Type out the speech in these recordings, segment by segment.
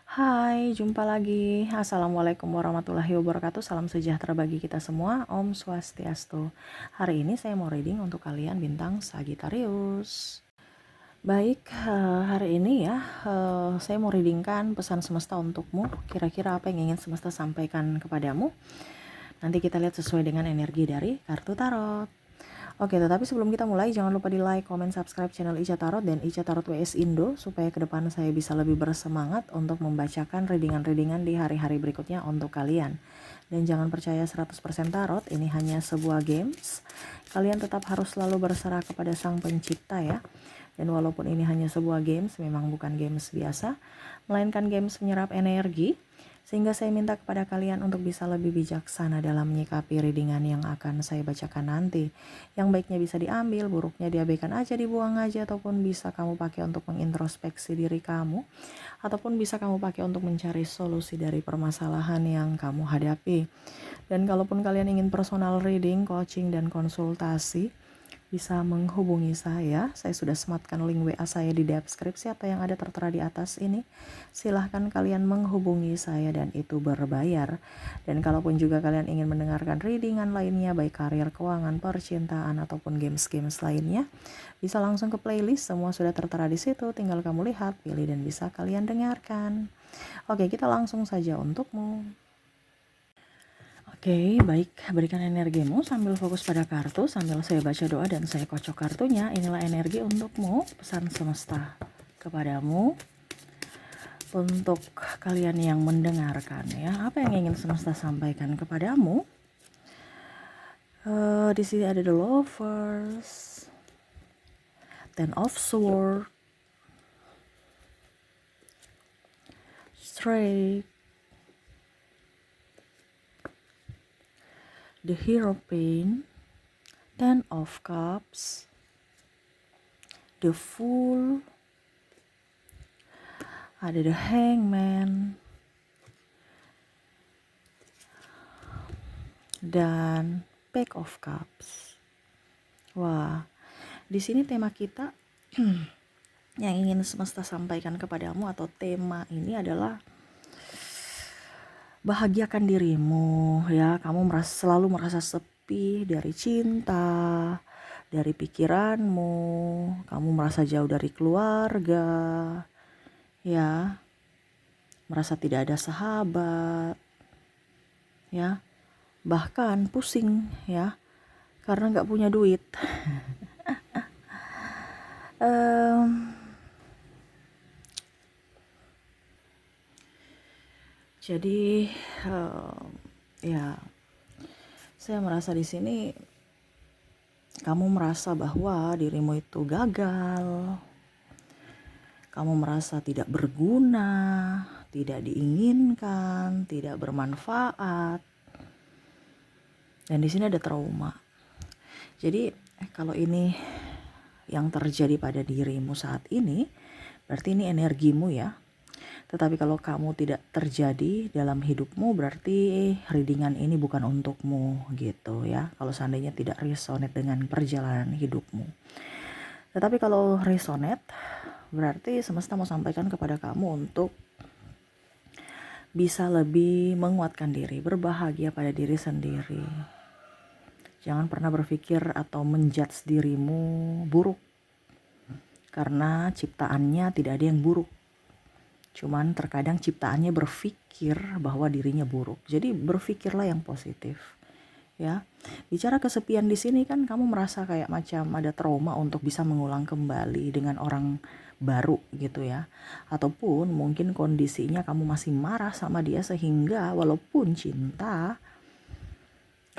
Hai, jumpa lagi. Assalamualaikum warahmatullahi wabarakatuh. Salam sejahtera bagi kita semua. Om Swastiastu. Hari ini saya mau reading untuk kalian bintang Sagittarius. Baik, hari ini ya, saya mau readingkan pesan semesta untukmu. Kira-kira apa yang ingin semesta sampaikan kepadamu? Nanti kita lihat sesuai dengan energi dari kartu tarot. Oke, tetapi sebelum kita mulai, jangan lupa di like, comment, subscribe channel Ica Tarot dan Ica Tarot WS Indo, supaya ke depan saya bisa lebih bersemangat untuk membacakan readingan-readingan di hari-hari berikutnya untuk kalian. Dan jangan percaya 100% tarot, ini hanya sebuah games. Kalian tetap harus selalu berserah kepada Sang Pencipta ya. Dan walaupun ini hanya sebuah games, memang bukan games biasa, melainkan games menyerap energi, sehingga saya minta kepada kalian untuk bisa lebih bijaksana dalam menyikapi readingan yang akan saya bacakan nanti. Yang baiknya bisa diambil, buruknya diabaikan aja, dibuang aja, ataupun bisa kamu pakai untuk mengintrospeksi diri kamu, ataupun bisa kamu pakai untuk mencari solusi dari permasalahan yang kamu hadapi. Dan kalaupun kalian ingin personal reading, coaching, dan konsultasi, bisa menghubungi saya. Saya sudah sematkan link WA saya di deskripsi atau yang ada tertera di atas ini. Silahkan kalian menghubungi saya dan itu berbayar. Dan kalaupun juga kalian ingin mendengarkan readingan lainnya, baik karir, keuangan, percintaan, ataupun games-games lainnya, bisa langsung ke playlist. Semua sudah tertera di situ. Tinggal kamu lihat, pilih, dan bisa kalian dengarkan. Oke, kita langsung saja untukmu. Oke, baik. Berikan energimu sambil fokus pada kartu, sambil saya baca doa dan saya kocok kartunya. Inilah energi untukmu, pesan semesta kepadamu, untuk kalian yang mendengarkan ya. Apa yang ingin semesta sampaikan kepadamu? Di sini ada the Lovers, Ten of Swords, Straight, the Hierophant, Ten of Cups, the Fool, ada the Hangman, dan Pack of Cups. Wah, di sini tema kita yang ingin semesta sampaikan kepadamu atau tema ini adalah bahagiakan dirimu ya. Kamu selalu merasa sepi dari cinta, dari pikiranmu, kamu merasa jauh dari keluarga ya, merasa tidak ada sahabat ya, bahkan pusing ya karena nggak punya duit. Jadi ya, saya merasa di sini kamu merasa bahwa dirimu itu gagal, kamu merasa tidak berguna, tidak diinginkan, tidak bermanfaat, dan di sini ada trauma. Jadi kalau ini yang terjadi pada dirimu saat ini, berarti ini energimu ya. Tetapi kalau kamu tidak terjadi dalam hidupmu, berarti readingan ini bukan untukmu gitu ya. Kalau seandainya tidak resonate dengan perjalanan hidupmu. Tetapi kalau resonate, berarti semesta mau sampaikan kepada kamu untuk bisa lebih menguatkan diri, berbahagia pada diri sendiri. Jangan pernah berpikir atau menjudge dirimu buruk, karena ciptaannya tidak ada yang buruk. Cuman terkadang ciptaannya berpikir bahwa dirinya buruk. Jadi berpikirlah yang positif. Ya. Bicara kesepian di sini kan kamu merasa kayak macam ada trauma untuk bisa mengulang kembali dengan orang baru gitu ya. Ataupun mungkin kondisinya kamu masih marah sama dia sehingga walaupun cinta,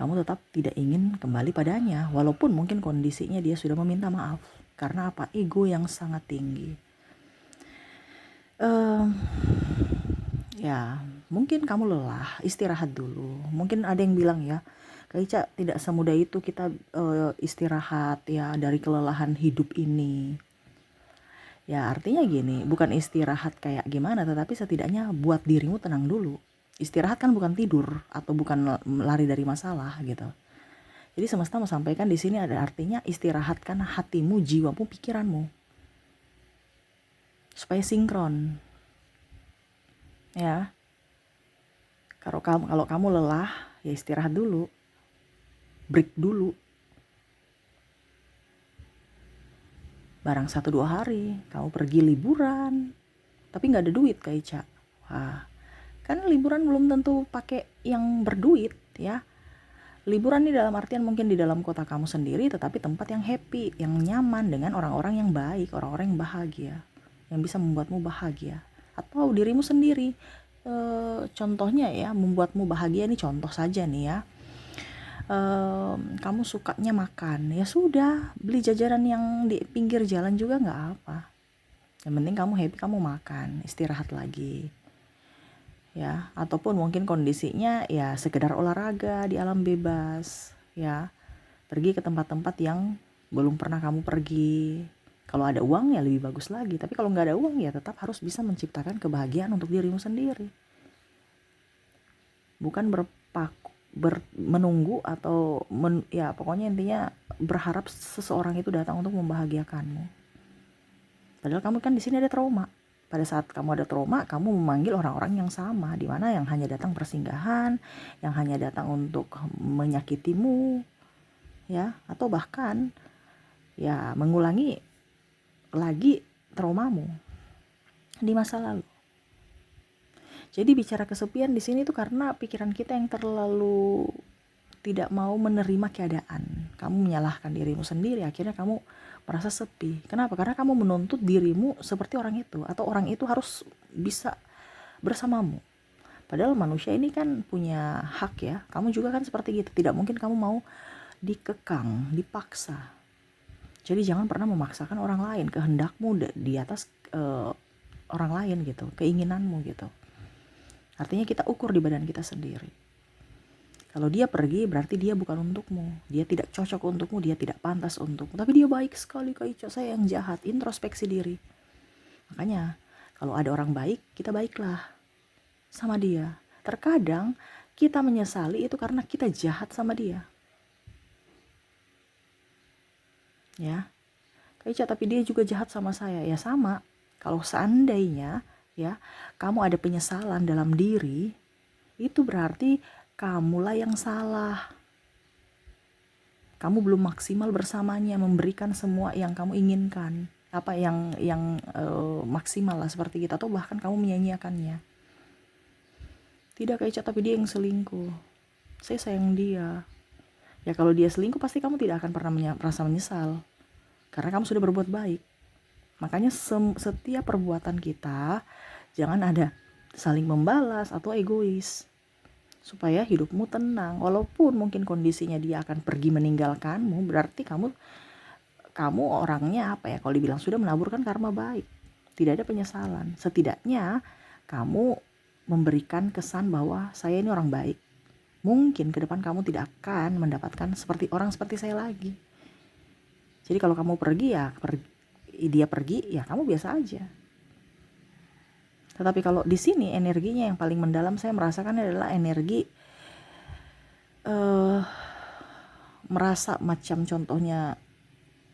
kamu tetap tidak ingin kembali padanya. Walaupun mungkin kondisinya dia sudah meminta maaf. Karena apa? Ego yang sangat tinggi. Ya, mungkin kamu lelah, istirahat dulu. Mungkin ada yang bilang ya, Kak Ica, tidak semudah itu kita istirahat ya dari kelelahan hidup ini. Ya artinya gini, bukan istirahat kayak gimana, tetapi setidaknya buat dirimu tenang dulu. Istirahat kan bukan tidur atau bukan lari dari masalah gitu. Jadi semesta mau sampaikan di sini ada artinya istirahatkan hatimu, jiwamu, pikiranmu supaya sinkron. Ya, kalau kamu lelah, ya istirahat dulu, break dulu. Barang 1-2 hari kamu pergi liburan, tapi nggak ada duit Kak Ica. Wah, kan liburan belum tentu pakai yang berduit ya. Liburan ini dalam artian mungkin di dalam kota kamu sendiri, tetapi tempat yang happy, yang nyaman dengan orang-orang yang baik, orang-orang yang bahagia, yang bisa membuatmu bahagia. Atau dirimu sendiri. Contohnya ya, membuatmu bahagia ini contoh saja nih ya. Kamu sukanya makan, ya sudah, beli jajanan yang di pinggir jalan juga nggak apa. Yang penting kamu happy, kamu makan, istirahat lagi. Ya, ataupun mungkin kondisinya ya sekedar olahraga di alam bebas, ya. Pergi ke tempat-tempat yang belum pernah kamu pergi. Kalau ada uang ya lebih bagus lagi, tapi kalau nggak ada uang ya tetap harus bisa menciptakan kebahagiaan untuk dirimu sendiri. Bukan menunggu atau ya pokoknya intinya berharap seseorang itu datang untuk membahagiakanmu. Padahal kamu kan di sini ada trauma. Pada saat kamu ada trauma, kamu memanggil orang-orang yang sama, di mana yang hanya datang persinggahan, yang hanya datang untuk menyakitimu, ya, atau bahkan ya mengulangi lagi traumamu di masa lalu. Jadi bicara kesepian di sini tuh karena pikiran kita yang terlalu tidak mau menerima keadaan. Kamu menyalahkan dirimu sendiri, akhirnya kamu merasa sepi. Kenapa? Karena kamu menuntut dirimu seperti orang itu, atau orang itu harus bisa bersamamu. Padahal manusia ini kan punya hak ya. Kamu juga kan seperti gitu. Tidak mungkin kamu mau dikekang, dipaksa. Jadi jangan pernah memaksakan orang lain, kehendakmu di atas orang lain gitu, keinginanmu gitu. Artinya kita ukur di badan kita sendiri. Kalau dia pergi berarti dia bukan untukmu, dia tidak cocok untukmu, dia tidak pantas untukmu. Tapi dia baik sekali Kak Ica, saya yang jahat. Introspeksi diri. Makanya kalau ada orang baik, kita baiklah sama dia. Terkadang kita menyesali itu karena kita jahat sama dia. Ya, Kak Ica, tapi dia juga jahat sama saya. Ya sama. Kalau seandainya ya kamu ada penyesalan dalam diri, itu berarti kamulah yang salah. Kamu belum maksimal bersamanya, memberikan semua yang kamu inginkan, apa yang maksimal lah seperti kita, atau bahkan kamu menyanyiakannya. Tidak Kak Ica, tapi dia yang selingkuh. Saya sayang dia. Ya kalau dia selingkuh pasti kamu tidak akan pernah merasa menyesal, karena kamu sudah berbuat baik. Makanya setiap perbuatan kita jangan ada saling membalas atau egois, supaya hidupmu tenang. Walaupun mungkin kondisinya dia akan pergi meninggalkanmu, berarti kamu orangnya apa ya, kalau dibilang sudah menaburkan karma baik, tidak ada penyesalan. Setidaknya kamu memberikan kesan bahwa saya ini orang baik. Mungkin ke depan kamu tidak akan mendapatkan seperti orang seperti saya lagi. Jadi kalau kamu pergi ya dia pergi ya kamu biasa aja. Tetapi kalau di sini energinya yang paling mendalam saya merasakan adalah energi merasa macam contohnya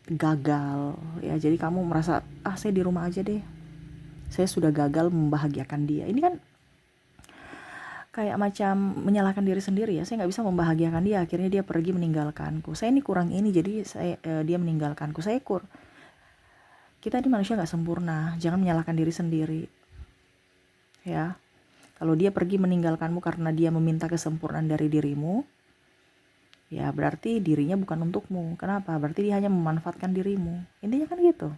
gagal ya. Jadi kamu merasa saya di rumah aja deh, saya sudah gagal membahagiakan dia. Ini kan kayak macam menyalahkan diri sendiri ya. Saya nggak bisa membahagiakan dia, akhirnya dia pergi meninggalkanku. Saya ini kurang ini, jadi dia meninggalkanku. Kita ini manusia nggak sempurna, jangan menyalahkan diri sendiri ya. Kalau dia pergi meninggalkanmu karena dia meminta kesempurnaan dari dirimu, ya berarti dirinya bukan untukmu. Kenapa? Berarti dia hanya memanfaatkan dirimu. Intinya kan gitu.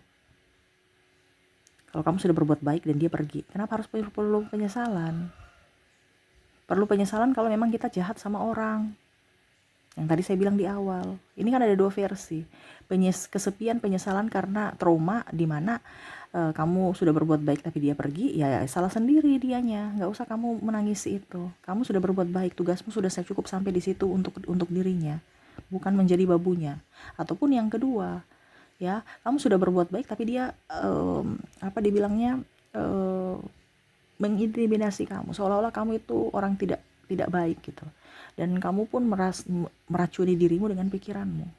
Kalau kamu sudah berbuat baik dan dia pergi, kenapa harus perlu penyesalan? Perlu penyesalan kalau memang kita jahat sama orang. Yang tadi saya bilang di awal. Ini kan ada 2 versi. Kesepian, penyesalan karena trauma, di mana kamu sudah berbuat baik tapi dia pergi, ya salah sendiri dianya. Nggak usah kamu menangisi itu. Kamu sudah berbuat baik, tugasmu sudah cukup sampai di situ untuk dirinya, bukan menjadi babunya. Ataupun yang kedua, ya kamu sudah berbuat baik tapi dia dibilangnya mengintimidasi kamu, seolah-olah kamu itu orang tidak baik gitu, dan kamu pun meracuni dirimu dengan pikiranmu.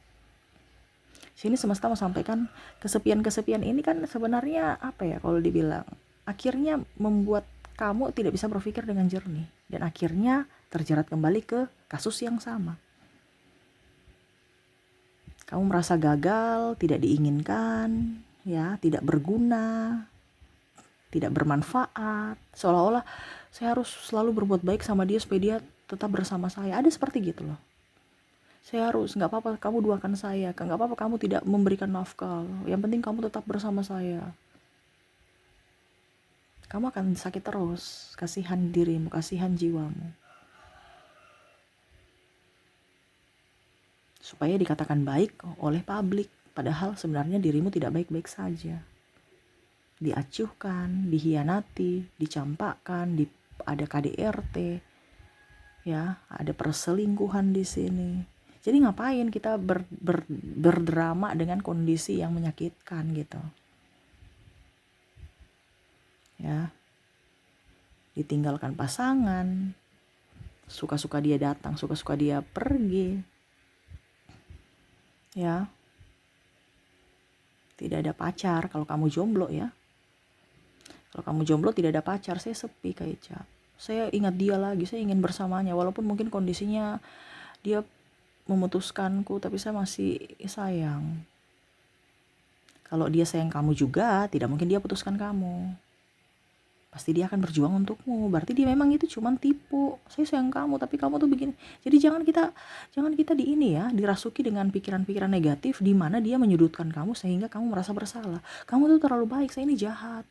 Sini semesta mau sampaikan kesepian ini kan sebenarnya apa ya, kalau dibilang akhirnya membuat kamu tidak bisa berpikir dengan jernih dan akhirnya terjerat kembali ke kasus yang sama. Kamu merasa gagal, tidak diinginkan, ya, tidak berguna, tidak bermanfaat, seolah-olah saya harus selalu berbuat baik sama dia supaya dia tetap bersama saya. Ada seperti gitu loh. Saya harus, nggak apa-apa kamu duakan saya, nggak apa-apa kamu tidak memberikan nafkah, yang penting kamu tetap bersama saya. Kamu akan sakit terus, kasihan dirimu, kasihan jiwamu. Supaya dikatakan baik oleh publik, padahal sebenarnya dirimu tidak baik-baik saja. Diacuhkan, dihianati, dicampakkan, ada KDRT, ya, ada perselingkuhan di sini. Jadi ngapain kita berdrama dengan kondisi yang menyakitkan gitu, ya. Ditinggalkan pasangan, suka-suka dia datang, suka-suka dia pergi, ya. Tidak ada pacar kalau kamu jomblo, ya. Kalau kamu jomblo tidak ada pacar, saya sepi kayak Cap. Saya ingat dia lagi, saya ingin bersamanya walaupun mungkin kondisinya dia memutuskanku, tapi saya masih sayang. Kalau dia sayang kamu juga, tidak mungkin dia putuskan kamu. Pasti dia akan berjuang untukmu. Berarti dia memang itu cuman tipu. Saya sayang kamu, tapi kamu tuh begini. Jadi jangan kita di ini ya, dirasuki dengan pikiran-pikiran negatif di mana dia menyudutkan kamu sehingga kamu merasa bersalah. Kamu tuh terlalu baik, saya ini jahat.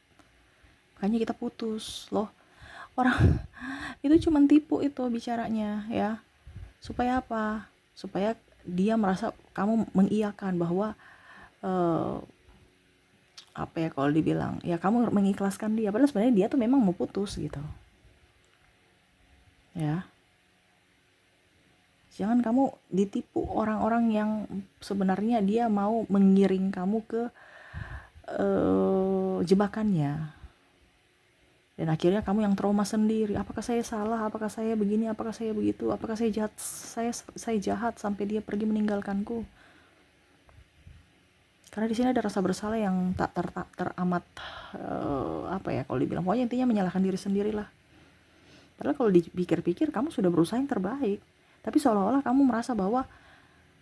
Makanya kita putus loh. Orang itu cuman tipu itu bicaranya, ya. Supaya apa? Supaya dia merasa kamu mengiyakan bahwa apa ya, kalau dibilang ya kamu mengikhlaskan dia, padahal sebenarnya dia tuh memang mau putus gitu, ya. Jangan kamu ditipu orang-orang yang sebenarnya dia mau mengiring kamu ke jebakannya, dan akhirnya kamu yang trauma sendiri. Apakah saya salah? Apakah saya begini? Apakah saya begitu? Apakah saya jahat? Saya jahat sampai dia pergi meninggalkanku? Karena di sini ada rasa bersalah yang tak teramat apa ya, kalau dibilang, pokoknya intinya menyalahkan diri sendirilah. Padahal kalau dipikir-pikir kamu sudah berusaha yang terbaik, tapi seolah-olah kamu merasa bahwa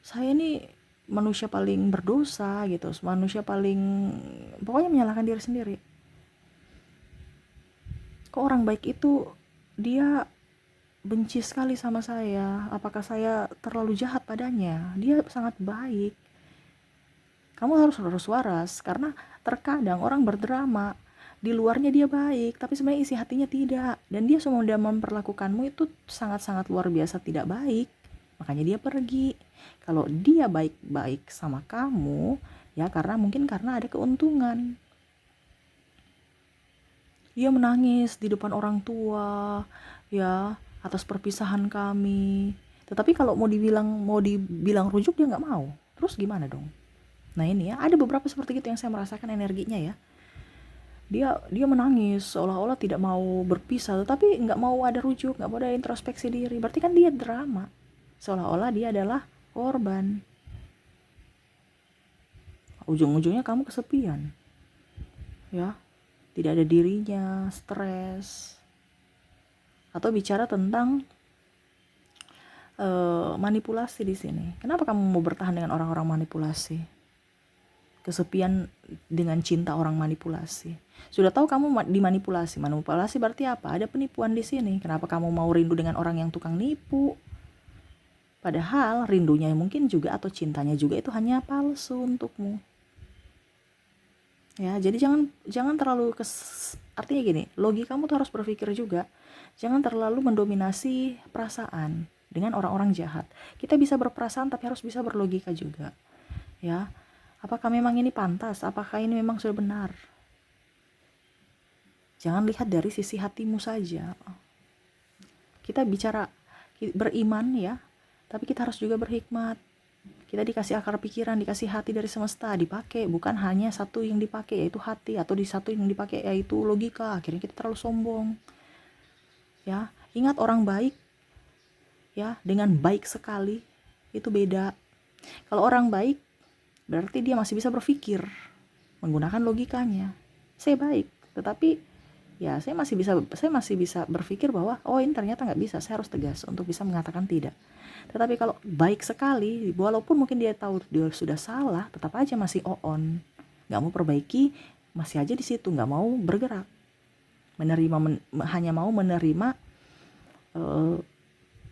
saya ini manusia paling berdosa gitu, manusia paling, pokoknya menyalahkan diri sendiri. Kok orang baik itu dia benci sekali sama saya? Apakah saya terlalu jahat padanya? Dia sangat baik. Kamu harus waras, karena terkadang orang berdrama, di luarnya dia baik, tapi sebenarnya isi hatinya tidak. Dan dia sudah memperlakukanmu itu sangat-sangat luar biasa tidak baik. Makanya dia pergi. Kalau dia baik-baik sama kamu, ya mungkin karena ada keuntungan. Dia menangis di depan orang tua, ya, atas perpisahan kami. Tetapi kalau mau dibilang rujuk dia nggak mau. Terus gimana dong? Nah ini ya, ada beberapa seperti itu yang saya merasakan energinya ya. Dia menangis seolah-olah tidak mau berpisah, tetapi nggak mau ada rujuk, nggak mau ada introspeksi diri. Berarti kan dia drama, seolah-olah dia adalah korban. Ujung-ujungnya kamu kesepian, ya, tidak ada dirinya, stres. Atau bicara tentang manipulasi di sini. Kenapa kamu mau bertahan dengan orang-orang manipulasi? Kesepian dengan cinta orang manipulasi. Sudah tahu kamu dimanipulasi. Manipulasi berarti apa? Ada penipuan di sini. Kenapa kamu mau rindu dengan orang yang tukang nipu? Padahal rindunya mungkin juga atau cintanya juga itu hanya palsu untukmu. Ya, jadi jangan terlalu artinya gini, logika kamu tuh harus berpikir juga. Jangan terlalu mendominasi perasaan dengan orang-orang jahat. Kita bisa berperasaan tapi harus bisa berlogika juga. Ya. Apakah memang ini pantas? Apakah ini memang sudah benar? Jangan lihat dari sisi hatimu saja. Kita bicara beriman ya, tapi kita harus juga berhikmat. Kita dikasih akar pikiran, dikasih hati dari semesta, dipakai. Bukan hanya satu yang dipakai, yaitu hati. Atau di satu yang dipakai, yaitu logika. Akhirnya kita terlalu sombong. Ya, ingat orang baik, ya, dengan baik sekali, itu beda. Kalau orang baik, berarti dia masih bisa berpikir menggunakan logikanya. Saya baik, tetapi ya saya masih bisa berpikir bahwa oh ini ternyata nggak bisa, saya harus tegas untuk bisa mengatakan tidak. Tetapi kalau baik sekali, walaupun mungkin dia tahu dia sudah salah, tetap aja masih on, nggak mau perbaiki, masih aja di situ, nggak mau bergerak, hanya mau menerima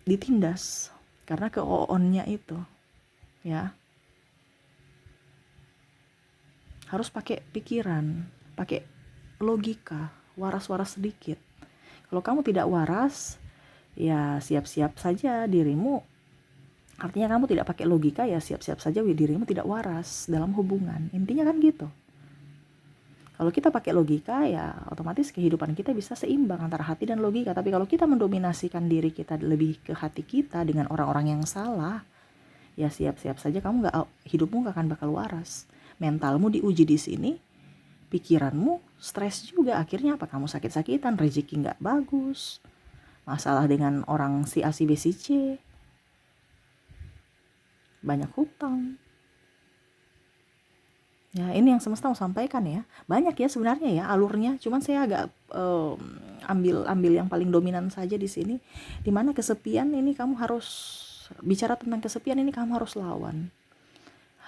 ditindas karena ke-on-nya itu, ya. Harus pakai pikiran, pakai logika, waras-waras sedikit. Kalau kamu tidak waras, ya siap-siap saja dirimu. Artinya kamu tidak pakai logika, ya siap-siap saja dirimu tidak waras dalam hubungan. Intinya kan gitu. Kalau kita pakai logika, ya otomatis kehidupan kita bisa seimbang antara hati dan logika. Tapi kalau kita mendominasikan diri kita lebih ke hati kita dengan orang-orang yang salah, ya siap-siap saja hidupmu gak akan bakal waras. Mentalmu diuji di sini, pikiranmu stres juga. Akhirnya apa? Kamu sakit-sakitan, rezeki gak bagus, masalah dengan orang si A si B si C, banyak hutang. Ya, ini yang semesta mau sampaikan ya. Banyak ya sebenarnya ya alurnya, cuman saya agak ambil yang paling dominan saja di sini. Dimana kesepian ini kamu harus bicara tentang kesepian ini, kamu harus lawan.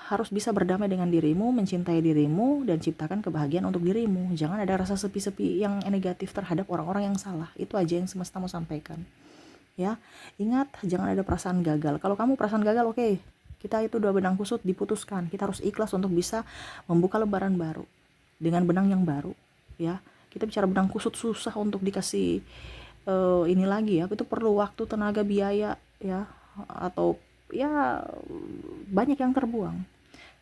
Harus bisa berdamai dengan dirimu, mencintai dirimu, dan ciptakan kebahagiaan untuk dirimu. Jangan ada rasa sepi-sepi yang negatif terhadap orang-orang yang salah. Itu aja yang semesta mau sampaikan. Ya, ingat jangan ada perasaan gagal. Kalau kamu perasaan gagal, oke. Kita itu udah benang kusut, diputuskan. Kita harus ikhlas untuk bisa membuka lembaran baru dengan benang yang baru, ya. Kita bicara benang kusut susah untuk dikasih ini lagi ya. Itu perlu waktu, tenaga, biaya, ya, atau ya banyak yang terbuang.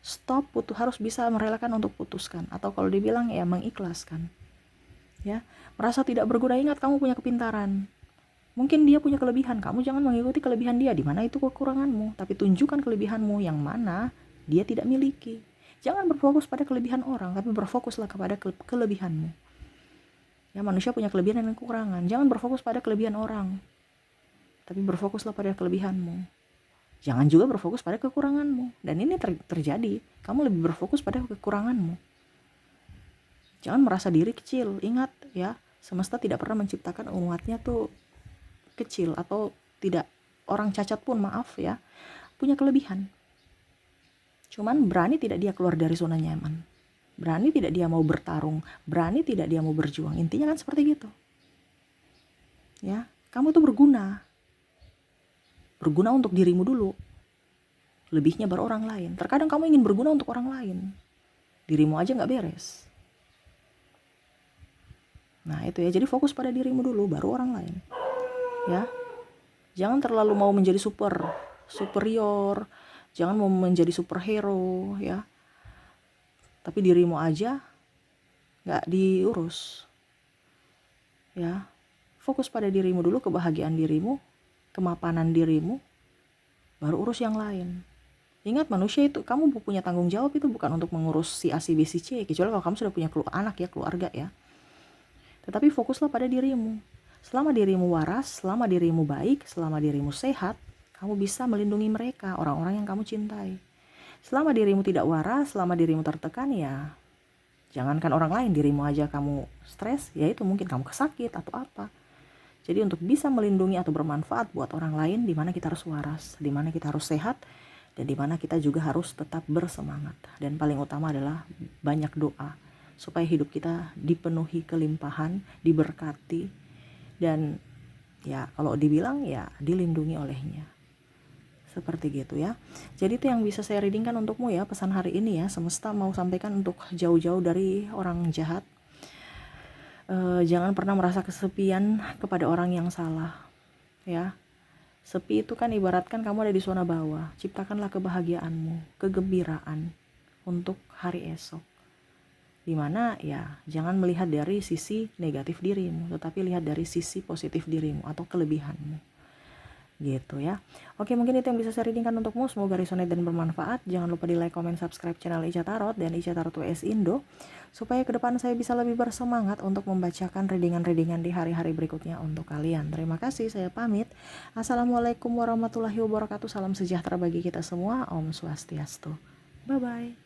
Stop, harus bisa merelakan untuk putuskan, atau kalau dibilang ya mengikhlaskan. Ya, merasa tidak berguna, ingat kamu punya kepintaran. Mungkin dia punya kelebihan, kamu jangan mengikuti kelebihan dia, di mana itu kekuranganmu, tapi tunjukkan kelebihanmu yang mana dia tidak miliki. Jangan berfokus pada kelebihan orang, tapi berfokuslah kepada kelebihanmu. Ya, manusia punya kelebihan dan kekurangan. Jangan berfokus pada kelebihan orang, tapi berfokuslah pada kelebihanmu. Jangan juga berfokus pada kekuranganmu. Dan ini terjadi, kamu lebih berfokus pada kekuranganmu. Jangan merasa diri kecil. Ingat ya, semesta tidak pernah menciptakan umatnya tuh kecil atau tidak. Orang cacat pun, maaf ya, punya kelebihan. Cuman berani tidak dia keluar dari zona nyaman, berani tidak dia mau bertarung, berani tidak dia mau berjuang. Intinya kan seperti gitu ya. Kamu itu berguna untuk dirimu dulu, lebihnya baru orang lain. Terkadang kamu ingin berguna untuk orang lain, dirimu aja gak beres. Nah itu ya, jadi fokus pada dirimu dulu baru orang lain ya. Jangan terlalu mau menjadi superior, jangan mau menjadi superhero ya, tapi dirimu aja gak diurus ya. Fokus pada dirimu dulu, kebahagiaan dirimu, kemapanan dirimu, baru urus yang lain. Ingat, manusia itu kamu punya tanggung jawab itu bukan untuk mengurus si A si B si C, kecuali kalau kamu sudah punya anak ya, keluarga ya. Tetapi fokuslah pada dirimu. Selama dirimu waras, selama dirimu baik, selama dirimu sehat, kamu bisa melindungi mereka, orang-orang yang kamu cintai. Selama dirimu tidak waras, selama dirimu tertekan, ya jangankan orang lain, dirimu aja kamu stres, ya itu mungkin kamu kesakit atau apa. Jadi untuk bisa melindungi atau bermanfaat buat orang lain, di mana kita harus waras, di mana kita harus sehat, dan di mana kita juga harus tetap bersemangat. Dan paling utama adalah banyak doa supaya hidup kita dipenuhi kelimpahan, diberkati, dan ya kalau dibilang ya dilindungi olehnya. Seperti gitu ya. Jadi itu yang bisa saya readingkan untukmu ya, pesan hari ini ya. Semesta mau sampaikan untuk jauh-jauh dari orang jahat. Jangan pernah merasa kesepian kepada orang yang salah ya. Sepi itu kan ibaratkan kamu ada di zona bawah. Ciptakanlah kebahagiaanmu, kegembiraan untuk hari esok, dimana ya jangan melihat dari sisi negatif dirimu, tetapi lihat dari sisi positif dirimu atau kelebihanmu gitu ya. Oke, mungkin itu yang bisa saya readingkan untukmu. Semoga resonate dan bermanfaat. Jangan lupa di like, comment, subscribe channel Ica Tarot dan Ica Tarot WS Indo, supaya ke depan saya bisa lebih bersemangat untuk membacakan readingan-readingan di hari-hari berikutnya untuk kalian. Terima kasih, saya pamit. Assalamualaikum warahmatullahi wabarakatuh. Salam sejahtera bagi kita semua. Om Swastiastu. Bye bye.